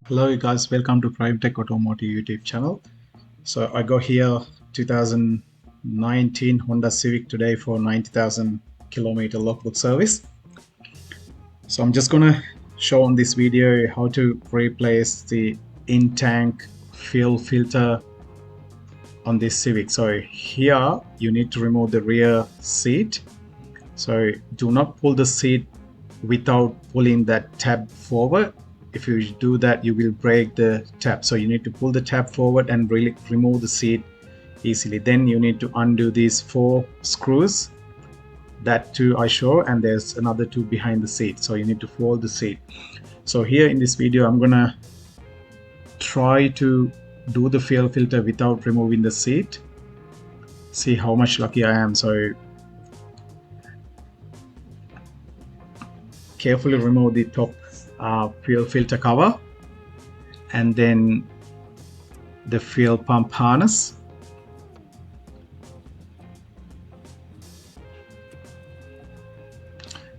Hello you guys, welcome to Primetech Automotive YouTube channel. So I got here 2019 Honda Civic today for 90,000 kilometer logbook service. So I'm just gonna show on this video how to replace the in-tank fuel filter on this Civic. So here you need to remove the rear seat. So do not pull the seat without pulling that tab forward. If you do that, you will break the tab. So you need to pull the tab forward and really remove the seat easily. Then you need to undo these 4 screws. That 2 I show, and there's another 2 behind the seat. So you need to fold the seat. So here in this video, I'm gonna try to do the fuel filter without removing the seat. See how much lucky I am. So carefully remove the top fuel filter cover and then the fuel pump harness.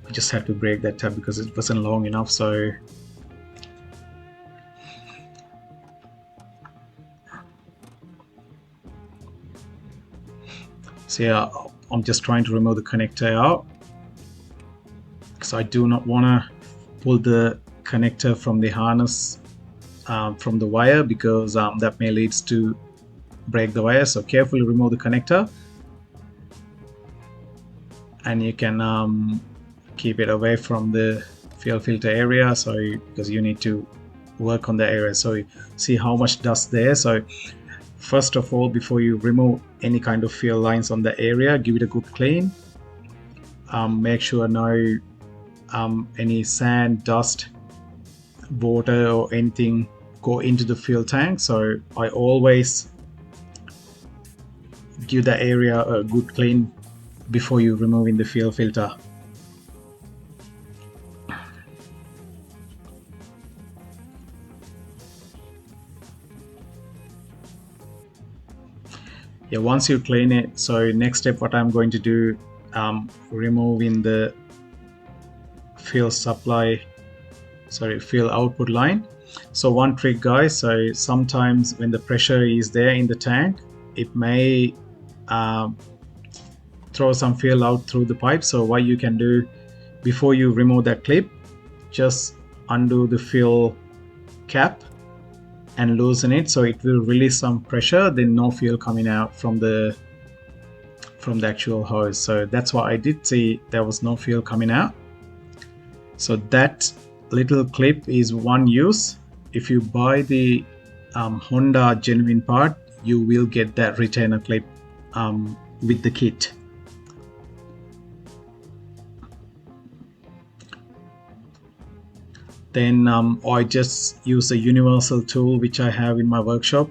I just had to break that tab because it wasn't long enough. So yeah, I'm just trying to remove the connector out because I do not want to pull the connector from the harness from the wire, because that may lead to break the wire. So carefully remove the connector, and you can keep it away from the fuel filter area, so because you need to work on the area. So see how much dust there. So first of all, before you remove any kind of fuel lines on the area, give it a good clean. Make sure no any sand, dust, water or anything go into the fuel tank. So I always give the area a good clean before you removing the fuel filter. Yeah, once you clean it, so next step what I'm going to do, removing the fuel supply, fuel output line. So one trick guys, so sometimes when the pressure is there in the tank, it may throw some fuel out through the pipe. So what you can do, before you remove that clip, just undo the fuel cap and loosen it, so it will release some pressure, then no fuel coming out from the actual hose. So that's what I did. See, there was no fuel coming out. So that little clip is one use. If you buy the Honda genuine part, you will get that retainer clip with the kit. Then I just use a universal tool which I have in my workshop.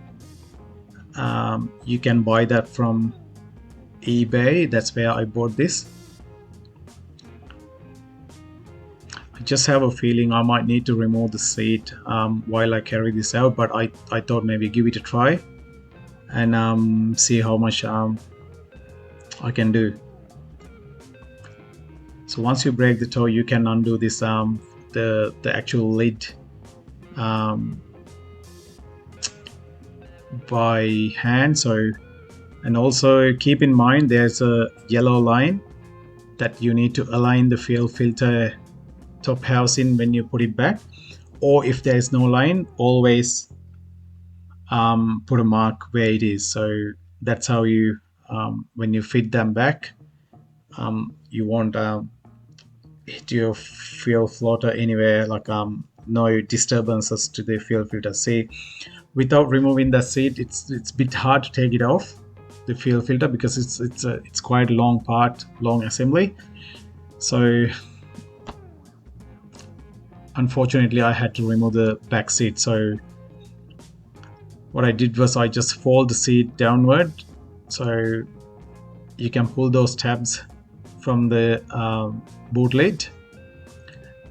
You can buy that from eBay. That's where I bought this. I just have a feeling I might need to remove the seat while I carry this out, but I thought maybe give it a try and see how much I can do. So once you break the toe, you can undo this the actual lid by hand. So, and also keep in mind there's a yellow line that you need to align the fuel filter top housing when you put it back, or if there is no line, always put a mark where it is. So that's how you when you fit them back, you won't hit your fuel floater anywhere, like no disturbances to the fuel filter. See, without removing the seat, it's a bit hard to take it off the fuel filter because it's quite a long assembly. So unfortunately I had to remove the back seat. So what I did was I just fold the seat downward, so you can pull those tabs from the boot lid,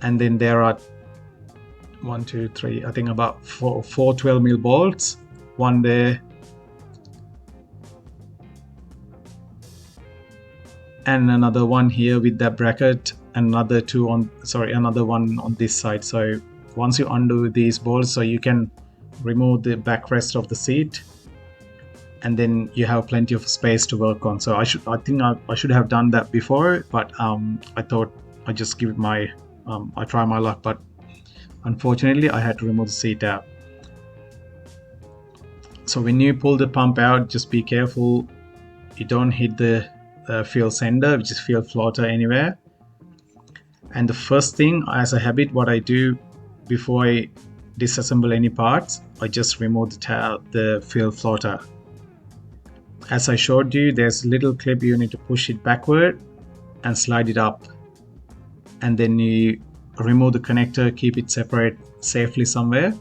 and then there are 1, 2, 3, I think about four 12mm bolts, one there and another one here with that bracket, another one on this side. So once you undo these bolts, so you can remove the backrest of the seat, and then you have plenty of space to work on. So I think I should have done that before, but I thought I just give it my I try my luck, but unfortunately I had to remove the seat out. So when you pull the pump out, just be careful you don't hit the fuel sender, which is fuel floater, anywhere. And the first thing, as a habit, what I do before I disassemble any parts, I just remove the fuel floater. As I showed you, there's a little clip, you need to push it backward and slide it up, and then you remove the connector, keep it separate safely somewhere.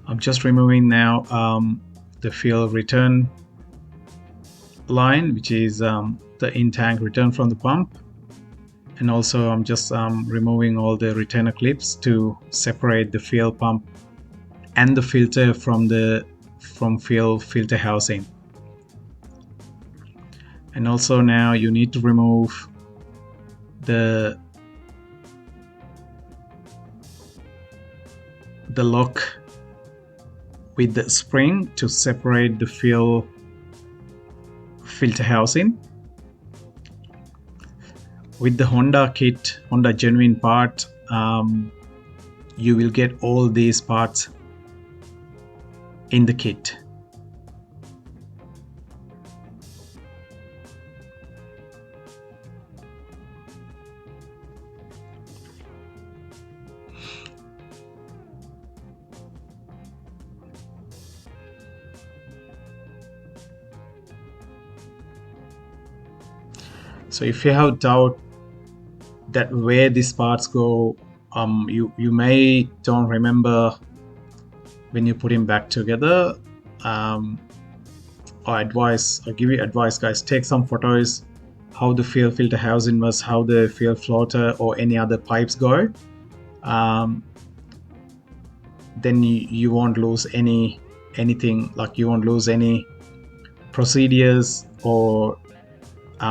I'm just removing now the fuel return line, which is the in-tank return from the pump, and also I'm just removing all the retainer clips to separate the fuel pump and the filter from fuel filter housing. And also now you need to remove the lock with the spring to separate the fuel filter housing. With the Honda kit, Honda genuine part, you will get all these parts in the kit. So if you have doubt that where these parts go, you may don't remember when you put them back together, or give you advice, guys, take some photos how the fuel filter housing was, how the fuel floater or any other pipes go. Then you won't lose anything, like you won't lose any procedures or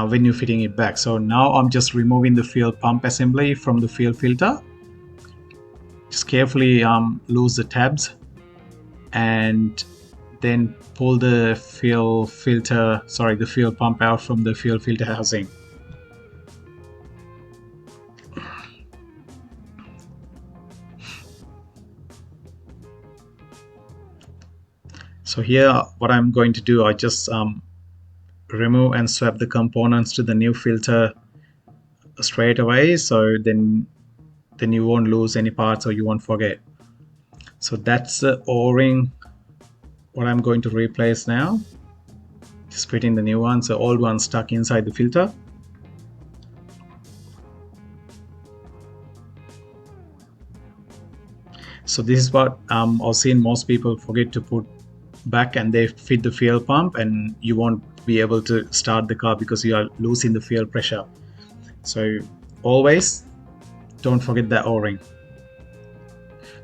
when you're fitting it back. So now I'm just removing the fuel pump assembly from the fuel filter. Just carefully loose the tabs and then pull the fuel pump out from the fuel filter housing. So here what I'm going to do, I just remove and swap the components to the new filter straight away, so then you won't lose any parts or you won't forget. So that's the O-ring what I'm going to replace now. Just put in the new one, so old one stuck inside the filter. So this is what I've seen most people forget to put back, and they fit the fuel pump and you won't be able to start the car because you are losing the fuel pressure. So always don't forget that O-ring.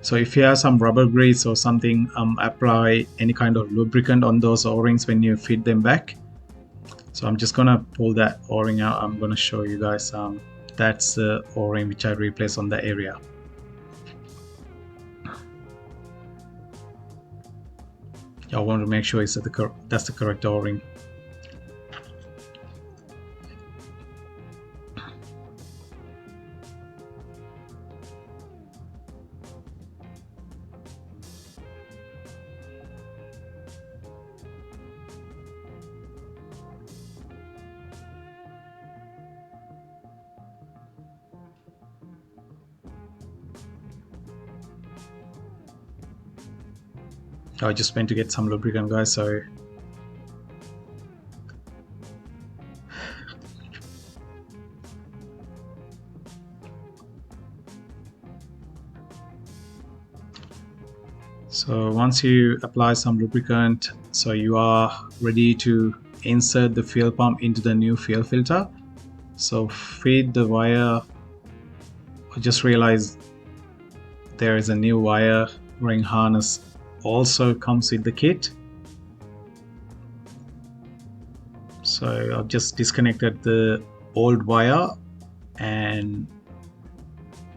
So if you have some rubber grease or something, apply any kind of lubricant on those O-rings when you fit them back. So I'm just gonna pull that O-ring out. I'm gonna show you guys. That's the O-ring which I replaced on that area. I want to make sure it's that's the correct O-ring. I just went to get some lubricant, guys, so once you apply some lubricant, so you are ready to insert the fuel pump into the new fuel filter. So feed the wire. I just realized there is a new wire ring harness also comes with the kit. So I've just disconnected the old wire and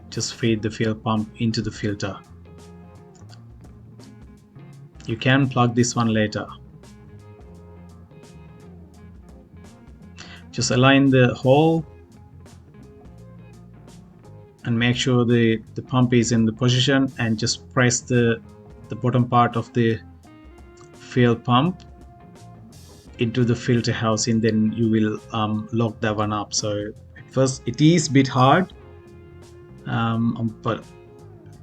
just feed the fuel pump into the filter. You can plug this one later. Just align the hole and make sure the pump is in the position, and just press the bottom part of the fuel pump into the filter housing, then you will lock that one up. So at first it is a bit hard, but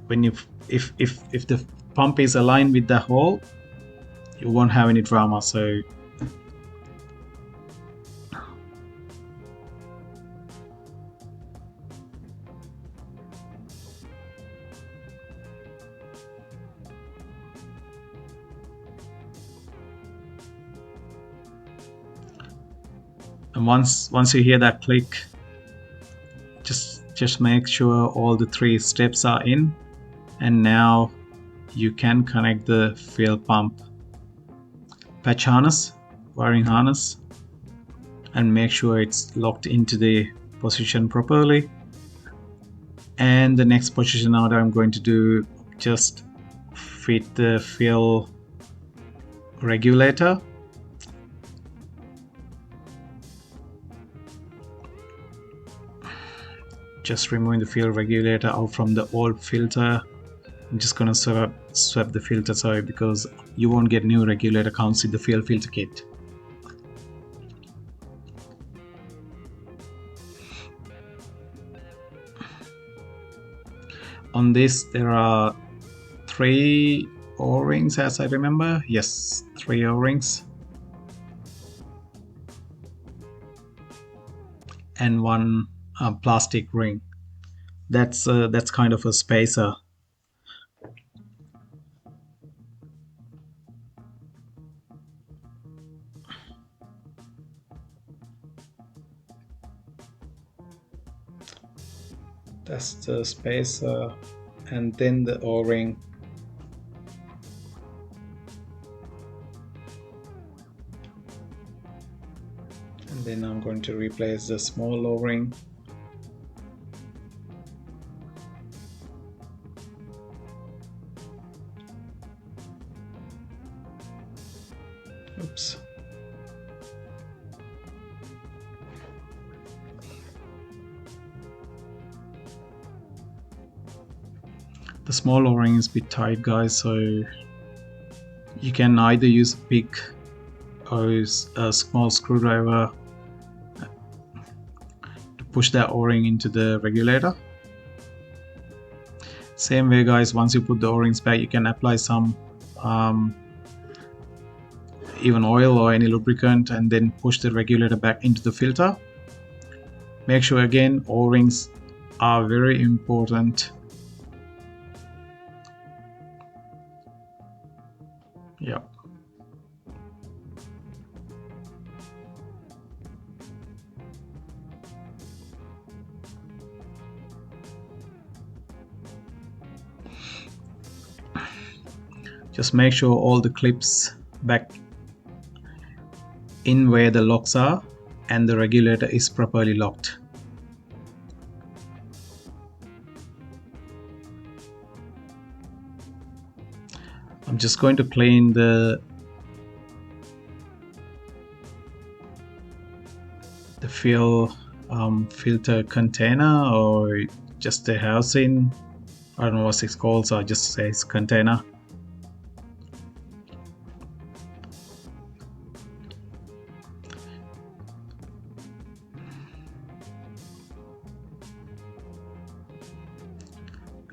when if the pump is aligned with the hole, you won't have any drama. So and once you hear that click, just make sure all the 3 steps are in, and now you can connect the fuel pump patch harness, wiring harness, and make sure it's locked into the position properly. And the next position now that I'm going to do, just fit the fuel regulator. Just removing the fuel regulator out from the old filter. I'm just gonna swap the filter, sorry, because you won't get new regulator comes with the fuel filter kit. On this there are 3 O-rings as I remember. Yes, 3 O-rings and 1 plastic ring. That's kind of a spacer. That's the spacer, and then the O-ring. And then I'm going to replace the small O-ring. Oops. The small O-ring is a bit tight, guys, so you can either use a big or a small screwdriver to push that O-ring into the regulator. Same way, guys, once you put the O-rings back, you can apply some even oil or any lubricant, and then push the regulator back into the filter. Make sure again O-rings are very important. Yeah. Just make sure all the clips back in where the locks are and the regulator is properly locked. I'm just going to clean the fuel filter container, or just the housing. I don't know what it's called, so I just say it's container.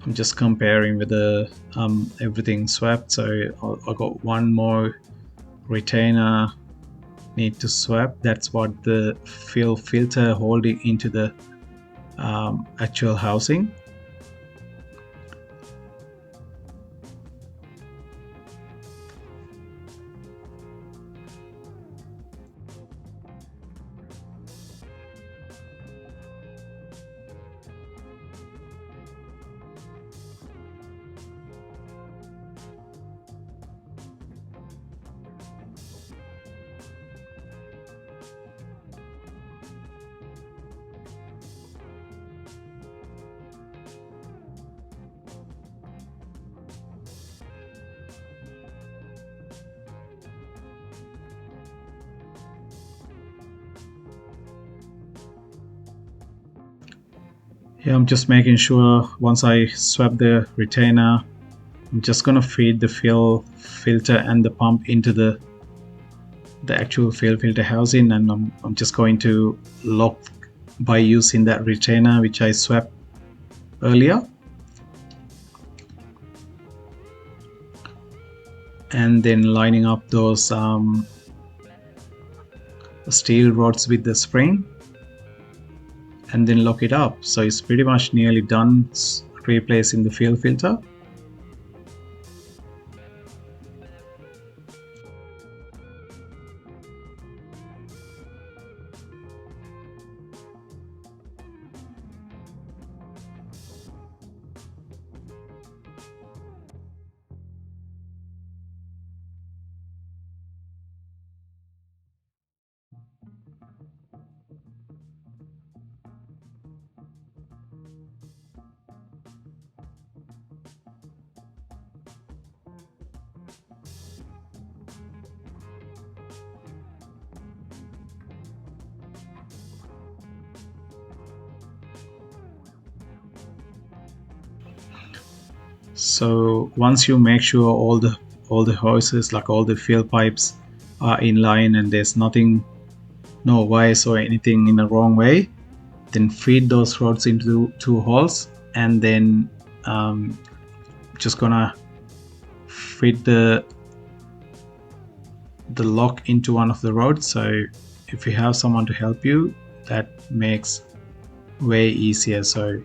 I'm just comparing with the everything swapped, so I got 1 more retainer need to swap. That's what the fuel filter holding into the actual housing. Yeah, I'm just making sure once I swap the retainer, I'm just gonna feed the fuel filter and the pump into the actual fuel filter housing, and I'm just going to lock by using that retainer which I swapped earlier, and then lining up those steel rods with the spring, and then lock it up. So it's pretty much nearly done replacing the fuel filter. So once you make sure all the hoses, like all the fuel pipes, are in line and there's nothing, no wires or anything in the wrong way, then feed those rods into two holes, and then just gonna fit the lock into one of the rods. So if you have someone to help you, that makes way easier. So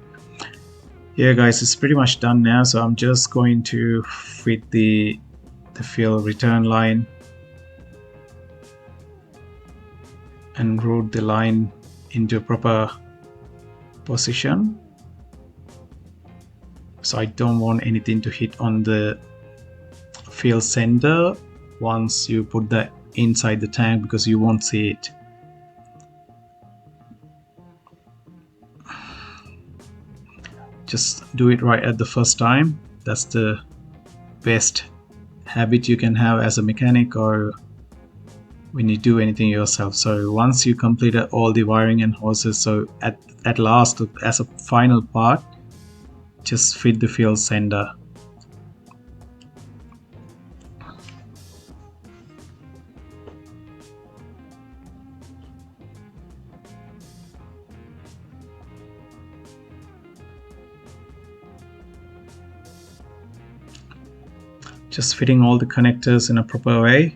yeah guys, it's pretty much done now. So I'm just going to fit the fuel return line and route the line into a proper position. So I don't want anything to hit on the fuel sender once you put that inside the tank, because you won't see it. Just do it right at the first time. That's the best habit you can have as a mechanic, or when you do anything yourself. So once you completed all the wiring and hoses, so at last, as a final part, just fit the fuel sender. Just fitting all the connectors in a proper way.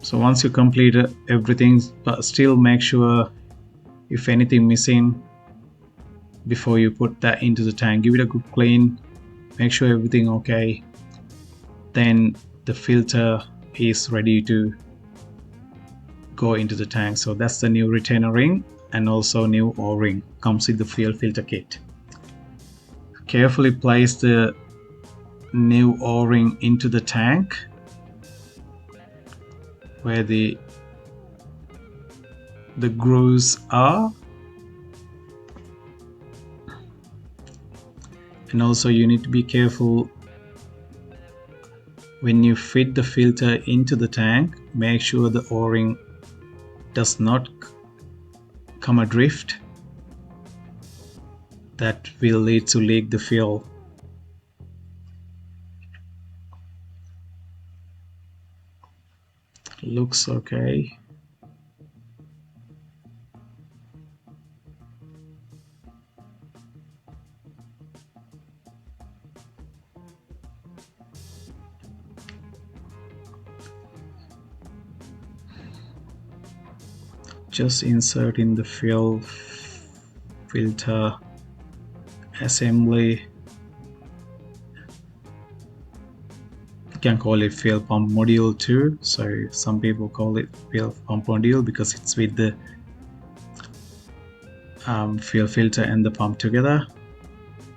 So once you complete everything, but still make sure if anything missing before you put that into the tank, give it a good clean, make sure everything okay, then the filter is ready to go into the tank. So that's the new retainer ring, and also new O-ring comes with the fuel filter kit. Carefully place the new O-ring into the tank where the grooves are, and also you need to be careful when you fit the filter into the tank. Make sure the O-ring does not come adrift. That will lead to leak the fuel. Looks okay. Just insert in the fuel filter assembly. You can call it fuel pump module too. So some people call it fuel pump module because it's with the fuel filter and the pump together.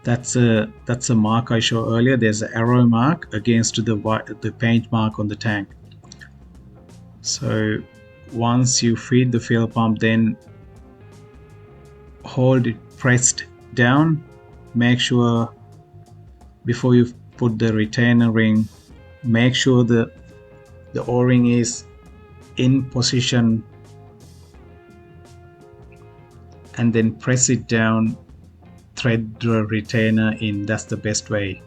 That's a mark I showed earlier. There's an arrow mark against the paint mark on the tank. So once you feed the fuel pump, then hold it pressed down. Make sure before you put the retainer ring, make sure the O-ring is in position, and then press it down, thread the retainer in. That's the best way.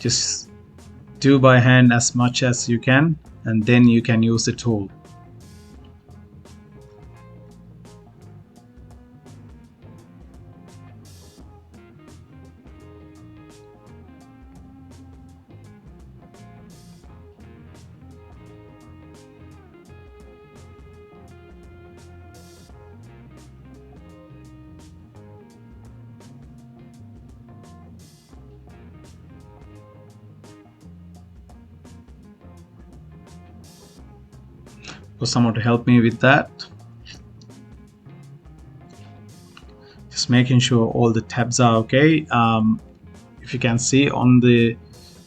Just do by hand as much as you can, and then you can use the tool. For someone to help me with that. Just making sure all the tabs are okay. If you can see on the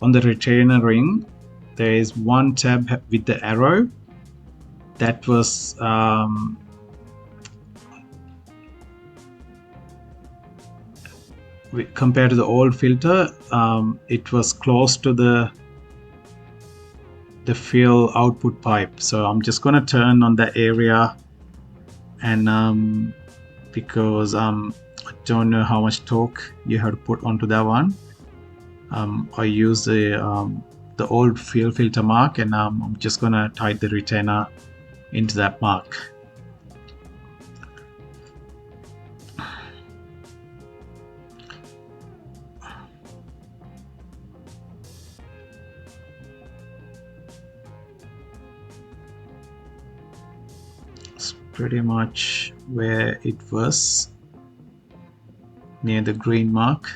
retainer ring, there is one tab with the arrow that was compared to the old filter, it was close to the fuel output pipe. So I'm just going to turn on that area, and because I don't know how much torque you have to put onto that one, I use the old fuel filter mark, and I'm just going to tie the retainer into that mark. Pretty much where it was, near the green mark.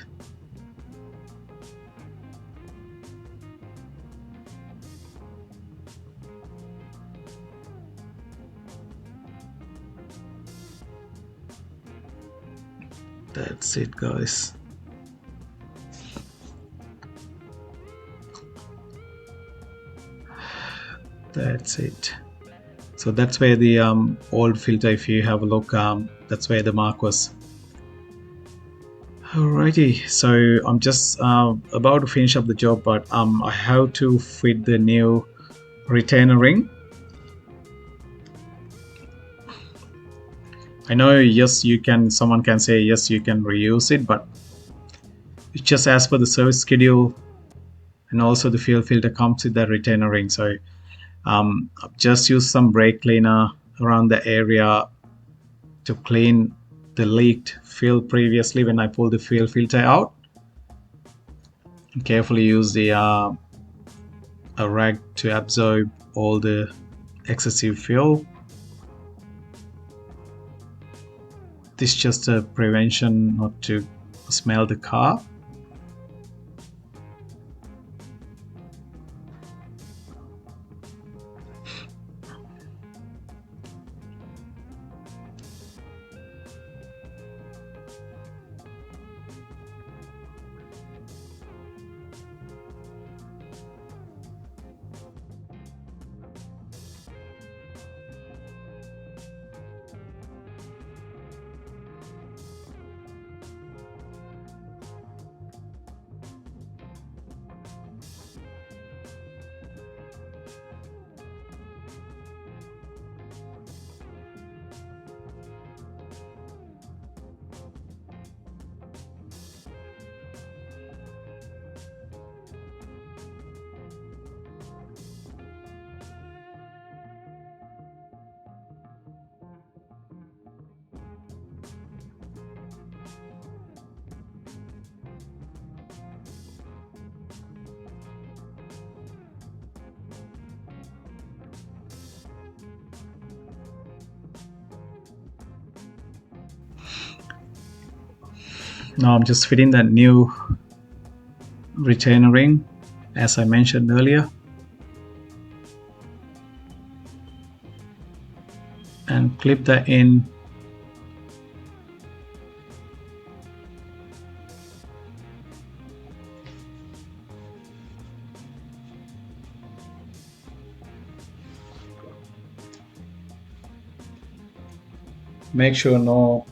That's it, guys. That's it. So that's where the old filter, if you have a look, that's where the mark was. Alrighty, so I'm just about to finish up the job, but I have to fit the new retainer ring. I know, yes, you can, someone can say, yes, you can reuse it, but it's just as per the service schedule, and also the fuel filter comes with that retainer ring. So I've just used some brake cleaner around the area to clean the leaked fuel previously when I pulled the fuel filter out. And carefully use the a rag to absorb all the excessive fuel. This is just a prevention not to smell the car. Now I'm just fitting that new retainer ring as I mentioned earlier, and clip that in. Make sure no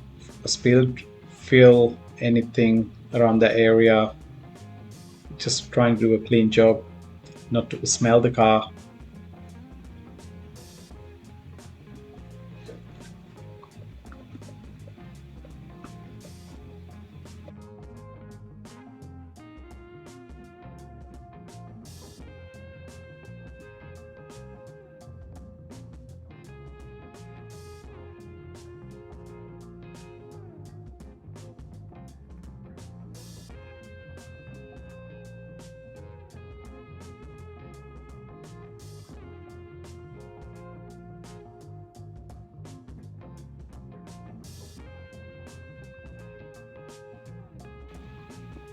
spilled fuel anything around the area. Just trying to do a clean job, not to smell the car.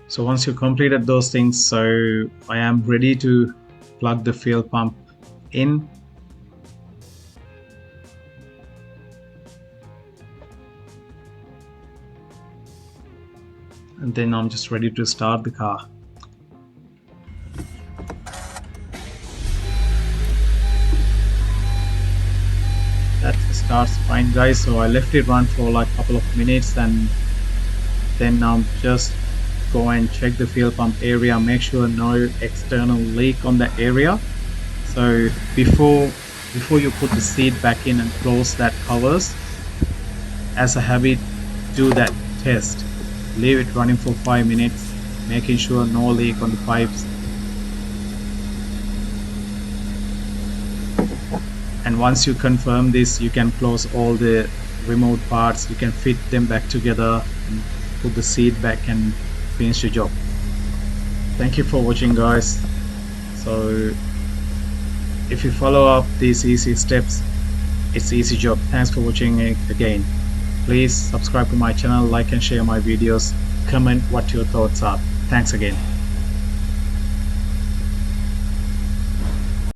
So once you completed those things, so I am ready to plug the fuel pump in. And then I'm just ready to start the car. That starts fine, guys. So I left it run for like a couple of minutes, and then I'm just go and check the fuel pump area, make sure no external leak on the area. So before you put the seat back in and close that covers, as a habit, do that test. Leave it running for 5 minutes, making sure no leak on the pipes. And once you confirm this, you can close all the removed parts, you can fit them back together and put the seat back and finish your job. Thank you for watching, guys. So if you follow up these easy steps, it's easy job. Thanks for watching again. Please subscribe to my channel, like and share my videos, comment what your thoughts are. Thanks again.